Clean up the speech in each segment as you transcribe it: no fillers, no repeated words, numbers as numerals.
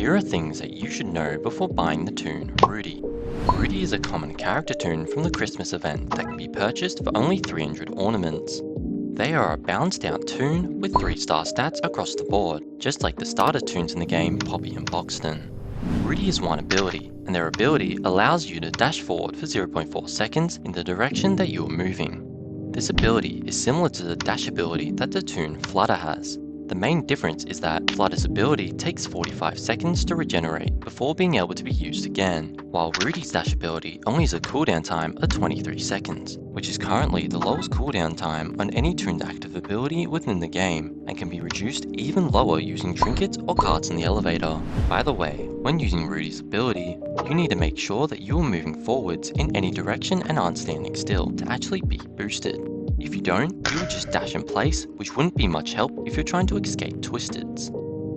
Here are things that you should know before buying the toon Rudie. Rudie is a common character toon from the Christmas event that can be purchased for only 300 ornaments. They are a balanced out toon with 3-star stats across the board, just like the starter toons in the game Poppy and Boxton. Rudie has one ability, and their ability allows you to dash forward for 0.4 seconds in the direction that you are moving. This ability is similar to the dash ability that the toon Flutter has. The main difference is that Flutter's ability takes 45 seconds to regenerate before being able to be used again, while Rudie's dash ability only has a cooldown time of 23 seconds, which is currently the lowest cooldown time on any tooned active ability within the game, and can be reduced even lower using trinkets or cards in the elevator. By the way, when using Rudie's ability, you need to make sure that you are moving forwards in any direction and aren't standing still to actually be boosted. If you don't, you would just dash in place, which wouldn't be much help if you're trying to escape twisteds.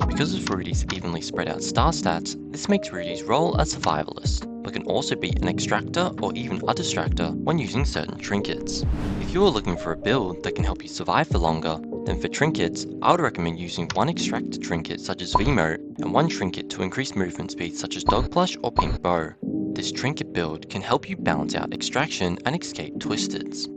Because of Rudie's evenly spread out star stats, this makes Rudie's role a survivalist, but can also be an extractor or even a distractor when using certain trinkets. If you are looking for a build that can help you survive for longer, then for trinkets, I would recommend using one extractor trinket such as Vemo and one trinket to increase movement speed such as Dog Plush or Pink Bow. This trinket build can help you balance out extraction and escape twisteds.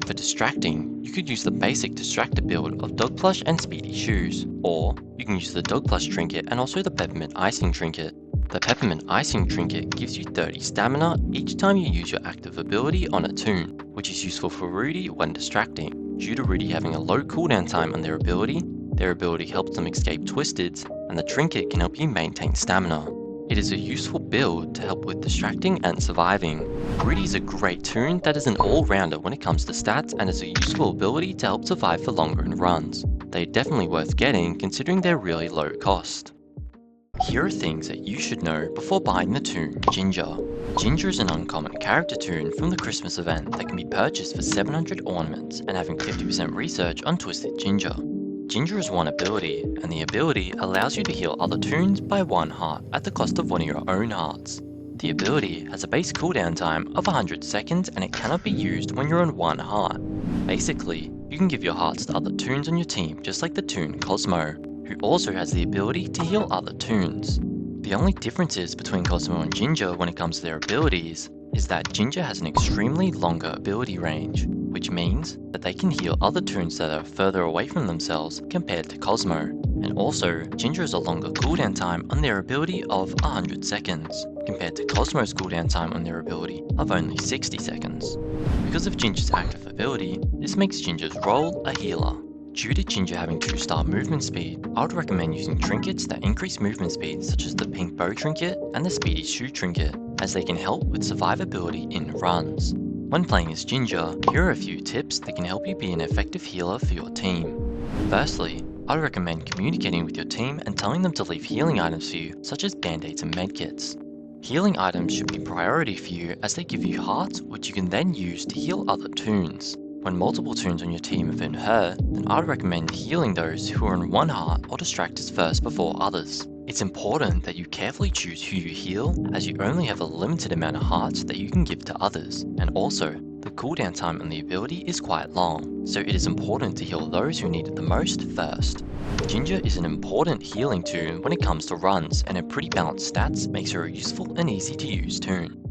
For distracting, you could use the basic distractor build of Dog Plush and Speedy Shoes, or you can use the Dog Plush trinket and also the Peppermint Icing trinket. The Peppermint Icing trinket gives you 30 stamina each time you use your active ability on a toon, which is useful for Rudie when distracting. Due to Rudie having a low cooldown time on their ability helps them escape twisteds, and the trinket can help you maintain stamina. It is a useful build to help with distracting and surviving. Rudie is a great toon that is an all-rounder when it comes to stats and has a useful ability to help survive for longer in runs. They are definitely worth getting considering their really low cost. Here are things that you should know before buying the toon Ginger. Ginger is an uncommon character toon from the Christmas event that can be purchased for 700 ornaments and having 50% research on Twisted Ginger. Ginger has one ability, and the ability allows you to heal other toons by 1 heart at the cost of one of your own hearts. The ability has a base cooldown time of 100 seconds and it cannot be used when you're on 1 heart. Basically, you can give your hearts to other toons on your team just like the toon Cosmo, who also has the ability to heal other toons. The only differences between Cosmo and Ginger when it comes to their abilities is that Ginger has an extremely longer ability range, which means that they can heal other toons that are further away from themselves compared to Cosmo. And also, Ginger has a longer cooldown time on their ability of 100 seconds, compared to Cosmo's cooldown time on their ability of only 60 seconds. Because of Ginger's active ability, this makes Ginger's role a healer. Due to Ginger having 2-star movement speed, I would recommend using trinkets that increase movement speed such as the Pink Bow trinket and the Speedy Shoe trinket, as they can help with survivability in runs. When playing as Ginger, here are a few tips that can help you be an effective healer for your team. Firstly, I'd recommend communicating with your team and telling them to leave healing items for you, such as band-aids and medkits. Healing items should be priority for you as they give you hearts which you can then use to heal other toons. When multiple toons on your team have been hurt, then I'd recommend healing those who are on 1 heart or distractors first before others. It's important that you carefully choose who you heal, as you only have a limited amount of hearts that you can give to others, and also, the cooldown time on the ability is quite long, so it is important to heal those who need it the most first. Ginger is an important healing toon when it comes to runs, and her pretty balanced stats makes her a useful and easy to use toon.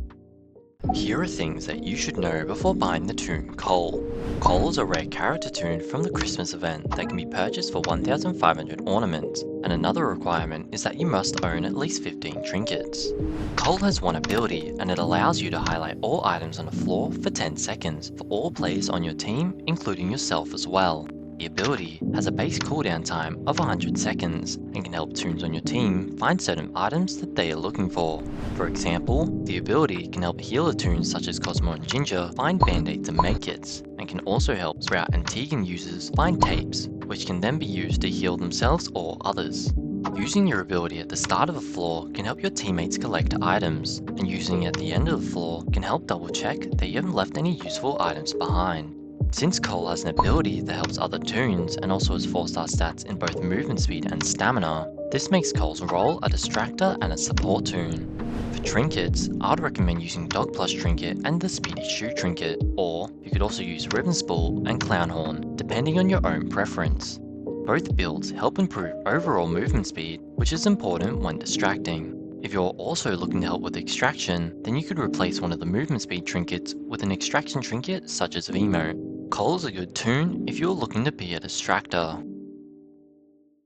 Here are things that you should know before buying the toon Cole. Cole is a rare character toon from the Christmas event that can be purchased for 1,500 ornaments, and another requirement is that you must own at least 15 trinkets. Cole has one ability, and it allows you to highlight all items on the floor for 10 seconds for all players on your team, including yourself as well. The ability has a base cooldown time of 100 seconds and can help toons on your team find certain items that they are looking for. For example, the ability can help healer toons such as Cosmo and Ginger find band-aids and medkits, and can also help Sprout and Tegan users find tapes, which can then be used to heal themselves or others. Using your ability at the start of a floor can help your teammates collect items, and using it at the end of the floor can help double check that you haven't left any useful items behind. Since Cole has an ability that helps other toons and also has 4-star stats in both movement speed and stamina, this makes Cole's role a distractor and a support toon. For trinkets, I'd recommend using Dog Plush trinket and the Speedy Shoe trinket, or you could also use Ribbon Spool and Clown Horn, depending on your own preference. Both builds help improve overall movement speed, which is important when distracting. If you're also looking to help with extraction, then you could replace one of the movement speed trinkets with an extraction trinket such as Vemo. Coal is a good toon if you're looking to be a distractor.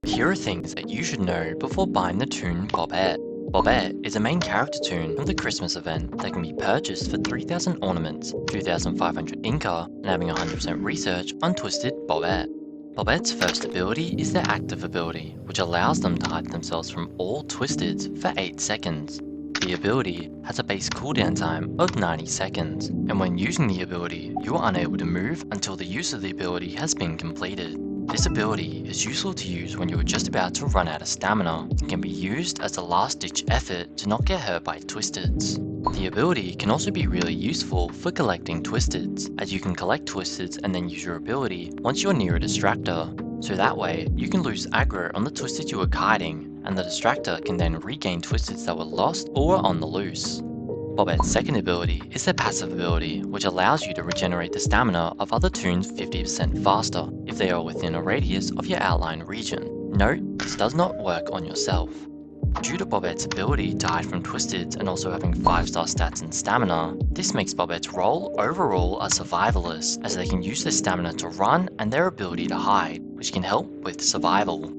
Here are things that you should know before buying the toon Bobette. Bobette is a main character toon from the Christmas event that can be purchased for 3,000 ornaments, 2,500 Inca, and having 100% research on Twisted Bobette. Bobette's first ability is their active ability, which allows them to hide themselves from all Twisteds for 8 seconds. The ability has a base cooldown time of 90 seconds, and when using the ability, you are unable to move until the use of the ability has been completed. This ability is useful to use when you are just about to run out of stamina and can be used as a last-ditch effort to not get hurt by Twisteds. The ability can also be really useful for collecting Twisteds, as you can collect Twisteds and then use your ability once you're near a distractor, so that way you can lose aggro on the Twisteds you are kiting, and the distractor can then regain Twisteds that were lost or were on the loose. Bobette's second ability is their passive ability, which allows you to regenerate the stamina of other toons 50% faster if they are within a radius of your outline region. Note, this does not work on yourself. Due to Bobette's ability to hide from Twisteds and also having 5-star stats and stamina, this makes Bobette's role overall a survivalist, as they can use their stamina to run and their ability to hide, which can help with survival.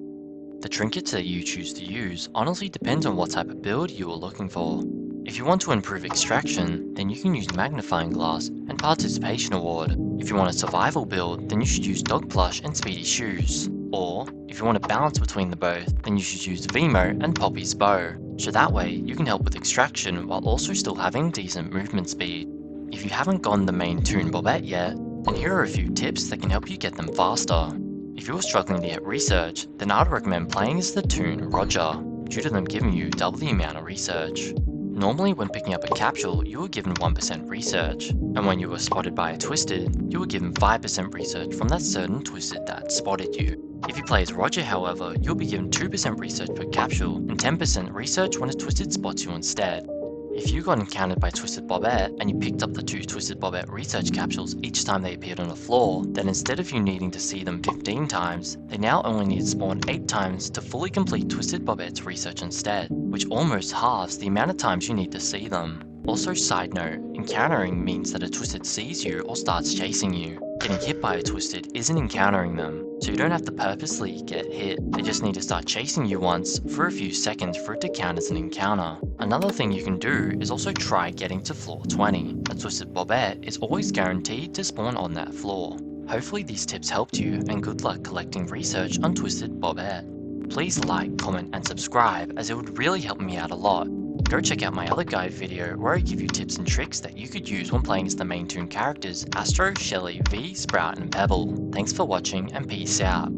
The trinkets that you choose to use honestly depends on what type of build you are looking for. If you want to improve extraction, then you can use Magnifying Glass and Participation Award. If you want a survival build, then you should use Dog Plush and Speedy Shoes. Or, if you want to balance between the both, then you should use Vemo and Poppy's Bow, so that way you can help with extraction while also still having decent movement speed. If you haven't gotten the main toon Bobette yet, then here are a few tips that can help you get them faster. If you're struggling to get research, then I'd recommend playing as the toon Roger, due to them giving you double the amount of research. Normally when picking up a capsule, you were given 1% research, and when you were spotted by a Twisted, you were given 5% research from that certain Twisted that spotted you. If you play as Roger, however, you'll be given 2% research per capsule, and 10% research when a Twisted spots you instead. If you got encountered by Twisted Bobette, and you picked up the 2 Twisted Bobette research capsules each time they appeared on the floor, then instead of you needing to see them 15 times, they now only need to spawn 8 times to fully complete Twisted Bobette's research instead, which almost halves the amount of times you need to see them. Also, side note, encountering means that a Twisted sees you or starts chasing you. Getting hit by a Twisted isn't encountering them, so you don't have to purposely get hit. They just need to start chasing you once for a few seconds for it to count as an encounter. Another thing you can do is also try getting to floor 20. A Twisted Bobette is always guaranteed to spawn on that floor. Hopefully these tips helped you, and good luck collecting research on Twisted Bobette. Please like, comment and subscribe, as it would really help me out a lot. Go check out my other guide video where I give you tips and tricks that you could use when playing as the main toon characters Astro, Shelly, V, Sprout and Pebble. Thanks for watching and peace out.